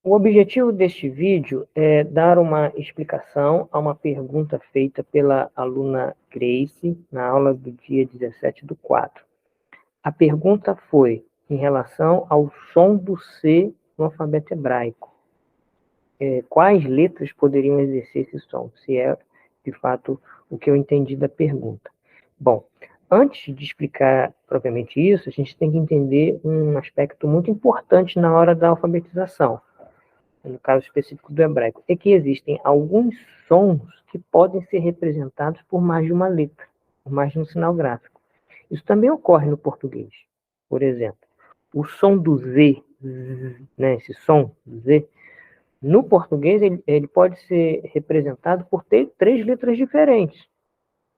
O objetivo deste vídeo é dar uma explicação a uma pergunta feita pela aluna Grace na aula do dia 17/4. A pergunta foi em relação ao som do C no alfabeto hebraico. Quais letras poderiam exercer esse som? Se é, de fato, o que eu entendi da pergunta. Bom, antes de explicar propriamente isso, a gente tem que entender um aspecto muito importante na hora da alfabetização, no caso específico do hebraico, é que existem alguns sons que podem ser representados por mais de uma letra, por mais de um sinal gráfico. Isso também ocorre no português. Por exemplo, o som do Z, né, esse som Z, no português ele pode ser representado por três letras diferentes.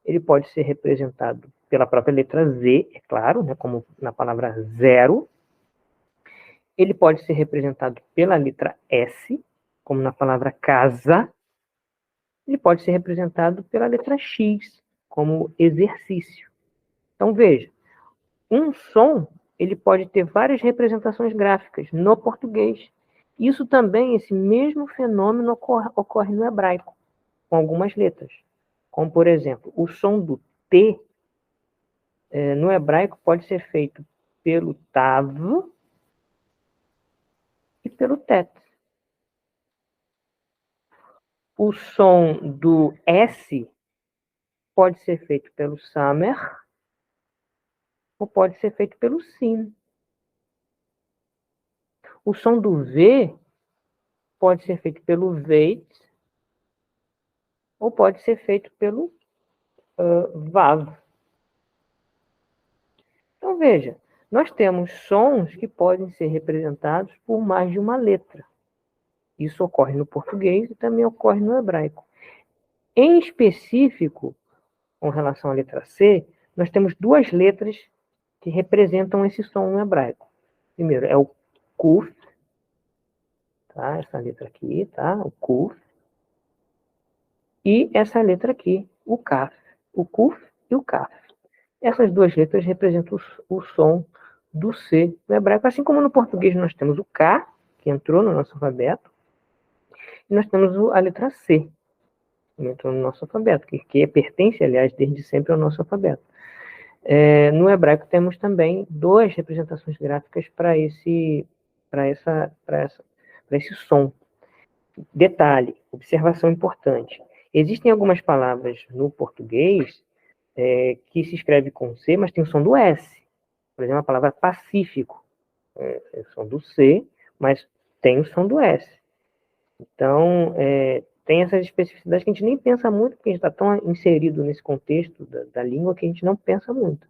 Ele pode ser representado pela própria letra Z, é claro, né, como na palavra zero. Ele pode ser representado pela letra S, como na palavra casa. Ele pode ser representado pela letra X, como exercício. Então, veja, um som ele pode ter várias representações gráficas no português. Isso também, esse mesmo fenômeno ocorre no hebraico, com algumas letras. Como, por exemplo, o som do T, no hebraico, pode ser feito pelo Tav e pelo Tet. O som do S pode ser feito pelo Samer ou pode ser feito pelo Sin. O som do V pode ser feito pelo Veit ou pode ser feito pelo Vav. Então, veja, nós temos sons que podem ser representados por mais de uma letra. Isso ocorre no português e também ocorre no hebraico. Em específico, com relação à letra C, nós temos duas letras que representam esse som no hebraico. Primeiro é o Kuf, tá? Essa letra aqui, tá? O Kuf. E essa letra aqui, o Kaf. O Kuf e o Kaf. Essas duas letras representam o som do C no hebraico, assim como no português nós temos o K, que entrou no nosso alfabeto, e nós temos a letra C, que entrou no nosso alfabeto, que pertence, aliás, desde sempre ao nosso alfabeto. No hebraico temos também duas representações gráficas para esse som. Detalhe, observação importante. Existem algumas palavras no português que se escreve com C, mas tem o som do S. Por exemplo, a palavra pacífico. É o som do C, mas tem o som do S. Então, tem essas especificidades que a gente nem pensa muito, porque a gente está tão inserido nesse contexto da língua que a gente não pensa muito.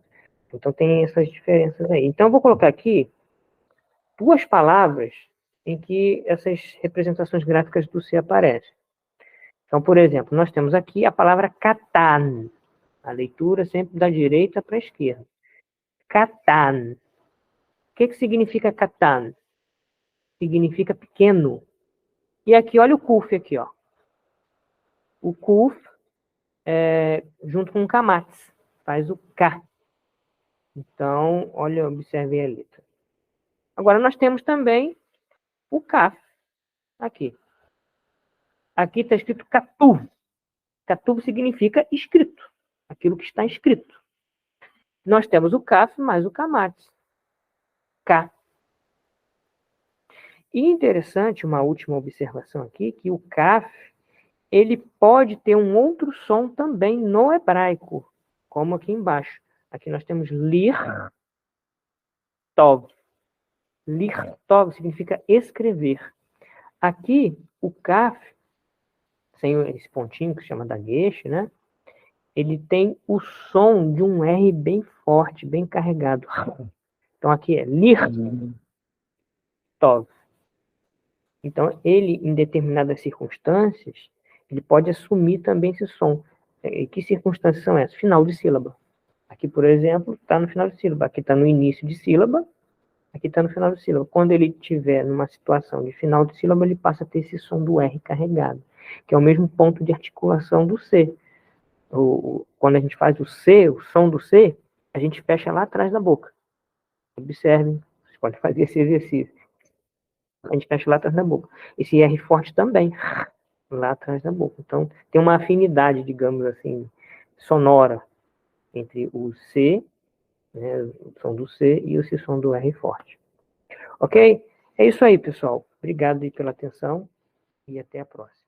Então, tem essas diferenças aí. Então, eu vou colocar aqui duas palavras em que essas representações gráficas do C aparecem. Então, por exemplo, nós temos aqui a palavra katan. A leitura sempre da direita para a esquerda. Katan. O que significa katan? Significa pequeno. E aqui, olha o kuf aqui, ó. O kuf, junto com o kamatz, faz o K. Então, olha, observe a letra. Agora, nós temos também o kaf, aqui. Aqui está escrito katuv. Katuv significa escrito, aquilo que está escrito. Nós temos o kaf mais o kamatz. K. E interessante, uma última observação aqui, que o kaf, ele pode ter um outro som também no hebraico, como aqui embaixo. Aqui nós temos lir, tov. Lir, tov significa escrever. Aqui, o kaf, sem esse pontinho que se chama dagueche, né? Ele tem o som de um R bem forte, bem carregado. Então, aqui é lir, tov. Então, ele, em determinadas circunstâncias, ele pode assumir também esse som. E que circunstâncias são essas? Final de sílaba. Aqui, por exemplo, está no final de sílaba. Aqui está no início de sílaba. Aqui está no final de sílaba. Quando ele estiver numa situação de final de sílaba, ele passa a ter esse som do R carregado, que é o mesmo ponto de articulação do C. Quando a gente faz o C, o som do C, a gente fecha lá atrás da boca. Observem, vocês podem fazer esse exercício. a gente fecha lá atrás da boca. Esse R forte também, lá atrás da boca. Então, tem uma afinidade, digamos assim, sonora entre o C, né, o som do C e esse som do R forte. Ok? É isso aí, pessoal. Obrigado aí pela atenção e até a próxima.